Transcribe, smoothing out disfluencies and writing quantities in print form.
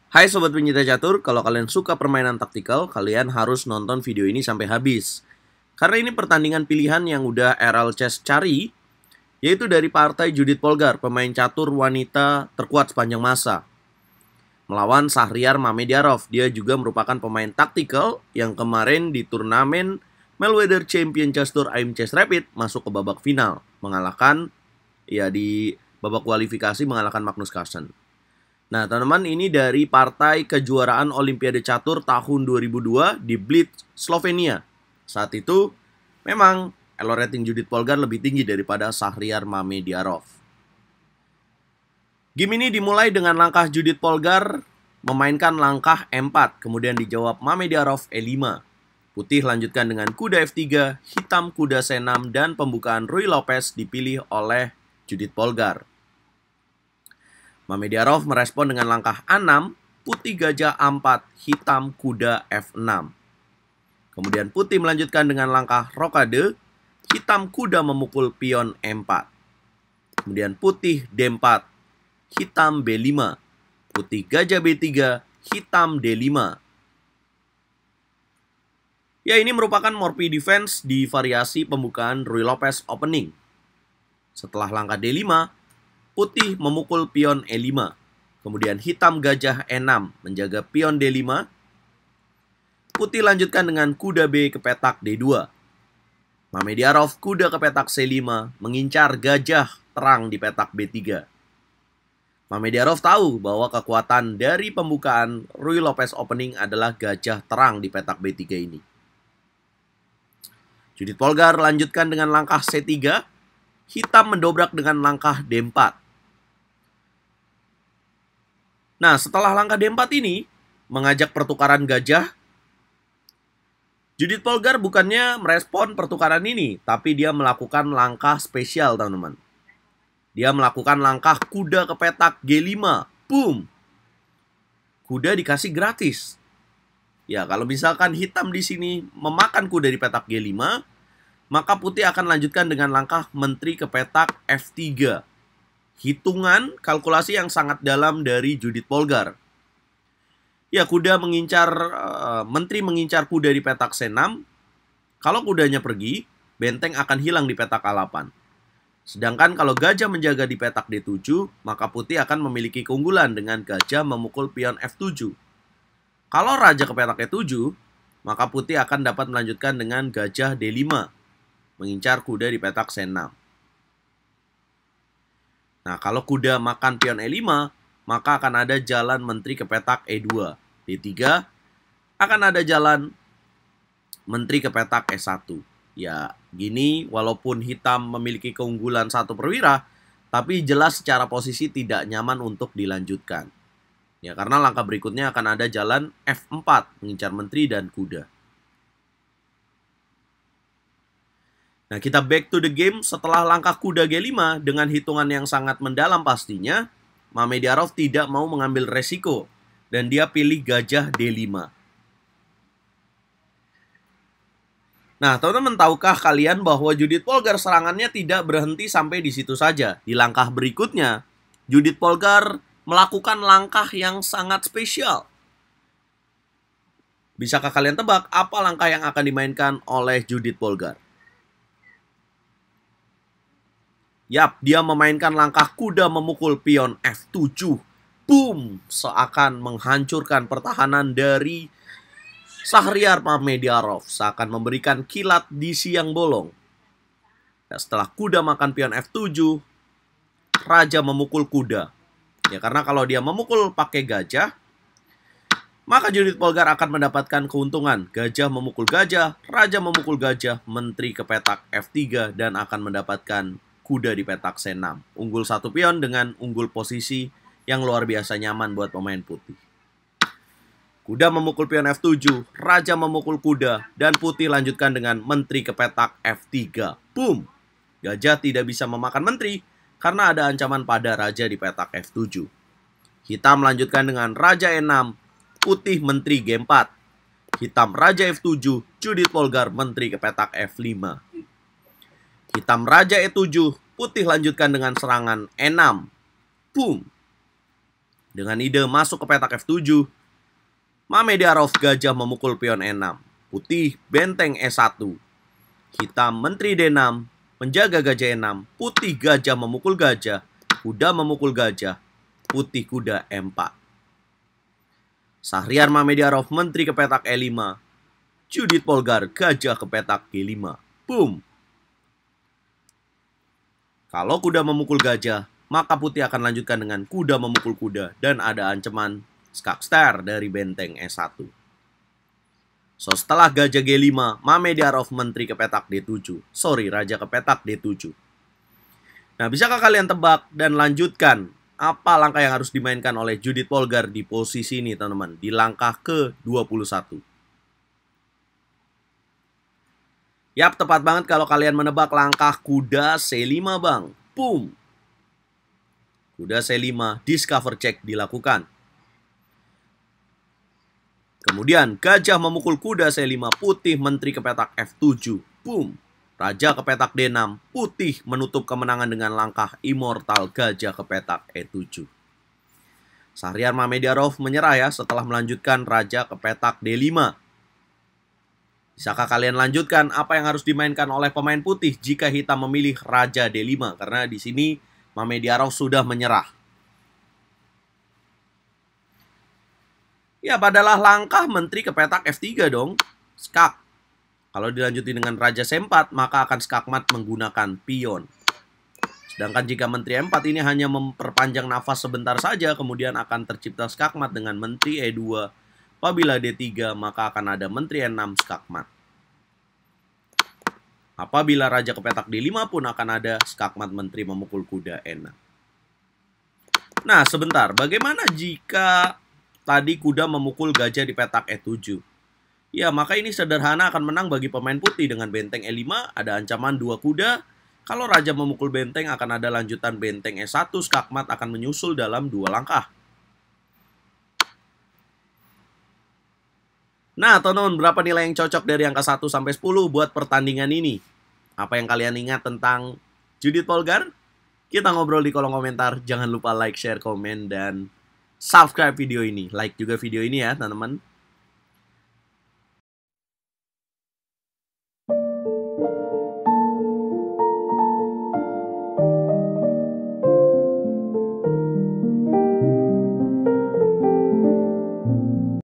Hai Sobat Pencinta Catur, kalau kalian suka permainan taktikal, kalian harus nonton video ini sampai habis. Karena ini pertandingan pilihan yang udah RL Chess cari, yaitu dari partai Judith Polgar, pemain catur wanita terkuat sepanjang masa. Melawan Shahriar Mamediarov, dia juga merupakan pemain taktikal yang kemarin di turnamen Melweather Champion Chess Tour IM Chess Rapid masuk ke babak final, mengalahkan, di babak kualifikasi mengalahkan Magnus Carlsen. Nah, teman-teman, ini dari partai kejuaraan Olimpiade Catur tahun 2002 di Blitz, Slovenia. Saat itu, memang elo rating Judith Polgar lebih tinggi daripada Shahriar Mamediarov. Game ini dimulai dengan langkah Judith Polgar memainkan langkah E4, kemudian dijawab Mamediarov E5. Putih lanjutkan dengan kuda F3, hitam kuda C6, dan pembukaan Ruy Lopez dipilih oleh Judith Polgar. Mamediarov merespon dengan langkah A6, putih gajah A4, hitam kuda F6. Kemudian putih melanjutkan dengan langkah rokade, hitam kuda memukul pion E4. Kemudian putih D4, hitam B5, putih gajah B3, hitam D5. Ya, ini merupakan Morphy defense di variasi pembukaan Ruy Lopez opening. Setelah langkah D5, putih memukul pion E5. Kemudian hitam gajah E6 menjaga pion D5. Putih lanjutkan dengan kuda B ke petak D2. Mamediarov kuda ke petak C5 mengincar gajah terang di petak B3. Mamediarov tahu bahwa kekuatan dari pembukaan Ruy Lopez opening adalah gajah terang di petak B3 ini. Judith Polgar lanjutkan dengan langkah C3. Hitam mendobrak dengan langkah D4. Nah, setelah langkah D4 ini mengajak pertukaran gajah, Judith Polgar bukannya merespon pertukaran ini, tapi dia melakukan langkah spesial, teman-teman. Dia melakukan langkah kuda ke petak G5. Boom! Kuda dikasih gratis. Ya, kalau misalkan hitam di sini memakan kuda di petak G5, maka putih akan lanjutkan dengan langkah menteri ke petak F3. Hitungan kalkulasi yang sangat dalam dari Judith Polgar. Ya, kuda mengincar, menteri mengincar kuda di petak C6. Kalau kudanya pergi, benteng akan hilang di petak A8. Sedangkan kalau gajah menjaga di petak D7, maka putih akan memiliki keunggulan dengan gajah memukul pion F7. Kalau raja ke petak E7, maka putih akan dapat melanjutkan dengan gajah D5, mengincar kuda di petak C6. Nah, kalau kuda makan pion E5, maka akan ada jalan menteri ke petak E2. D3 akan ada jalan menteri ke petak E1. Ya, gini walaupun hitam memiliki keunggulan 1 perwira, tapi jelas secara posisi tidak nyaman untuk dilanjutkan. Ya, karena langkah berikutnya akan ada jalan F4, mengincar menteri dan kuda. Nah, kita back to the game. Setelah langkah kuda G5 dengan hitungan yang sangat mendalam pastinya, Mamediarov tidak mau mengambil resiko dan dia pilih gajah D5. Nah, teman-teman, tahukah kalian bahwa Judith Polgar serangannya tidak berhenti sampai di situ saja? Di langkah berikutnya, Judith Polgar melakukan langkah yang sangat spesial. Bisakah kalian tebak apa langkah yang akan dimainkan oleh Judith Polgar? Yap, dia memainkan langkah kuda memukul pion F7. Boom! Seakan menghancurkan pertahanan dari Shahriar Mamediarov. Seakan memberikan kilat di siang bolong. Nah, setelah kuda makan pion F7, raja memukul kuda. Ya, karena kalau dia memukul pakai gajah, maka Judith Polgar akan mendapatkan keuntungan. Gajah memukul gajah, raja memukul gajah, menteri ke petak F3, dan akan mendapatkan kuda di petak C6. Unggul 1 pion dengan unggul posisi yang luar biasa nyaman buat pemain putih. Kuda memukul pion F7, raja memukul kuda, dan putih lanjutkan dengan menteri ke petak F3. Boom! Gajah tidak bisa memakan menteri karena ada ancaman pada raja di petak F7. Hitam lanjutkan dengan raja E6, putih menteri G4. Hitam raja F7, Judith Polgar menteri ke petak F5. Hitam raja E7, putih lanjutkan dengan serangan E6. Boom! Dengan ide masuk ke petak F7, Mamediarov gajah memukul pion E6. Putih benteng E1. Hitam menteri D6, menjaga gajah E6. Putih gajah memukul gajah. Kuda memukul gajah. Putih kuda E4. Shahryar Mamediarov menteri ke petak E5. Judit Polgar gajah ke petak G5. Boom. Kalau kuda memukul gajah, maka putih akan lanjutkan dengan kuda memukul kuda dan ada ancaman skakster dari benteng E1. So, setelah gajah G5, Mamediarov menteri ke petak D7. Sorry, raja ke petak D7. Nah, bisakah kalian tebak dan lanjutkan apa langkah yang harus dimainkan oleh Judit Polgar di posisi ini, teman-teman? Di langkah ke-21. Yap, tepat banget kalau kalian menebak langkah kuda C5, Bang. Boom. Kuda C5, discover check dilakukan. Kemudian gajah memukul kuda C5, putih menteri ke petak F7. Boom. Raja ke petak D6, putih menutup kemenangan dengan langkah immortal gajah ke petak E7. Shahryar Mamediarov menyerah ya setelah melanjutkan raja ke petak D5. Bisakah kalian lanjutkan apa yang harus dimainkan oleh pemain putih jika hitam memilih raja D5? Karena di sini Mamediarov sudah menyerah. Ya, adalah langkah menteri ke petak F3 dong. Skak. Kalau dilanjuti dengan raja C4, maka akan skakmat menggunakan pion. Sedangkan jika menteri E4 ini hanya memperpanjang nafas sebentar saja, kemudian akan tercipta skakmat dengan menteri E2. Apabila D3, maka akan ada menteri E6 skakmat. Apabila raja ke petak D5 pun akan ada skakmat menteri memukul kuda E6. Nah, sebentar. Bagaimana jika tadi kuda memukul gajah di petak E7? Ya, maka ini sederhana akan menang bagi pemain putih. Dengan benteng E5 ada ancaman 2 kuda. Kalau raja memukul benteng akan ada lanjutan benteng E1, skakmat akan menyusul dalam 2 langkah. Nah, teman-teman, berapa nilai yang cocok dari angka 1 sampai 10 buat pertandingan ini? Apa yang kalian ingat tentang Judit Polgar? Kita ngobrol di kolom komentar. Jangan lupa like, share, komen, dan subscribe video ini. Like juga video ini ya, teman-teman.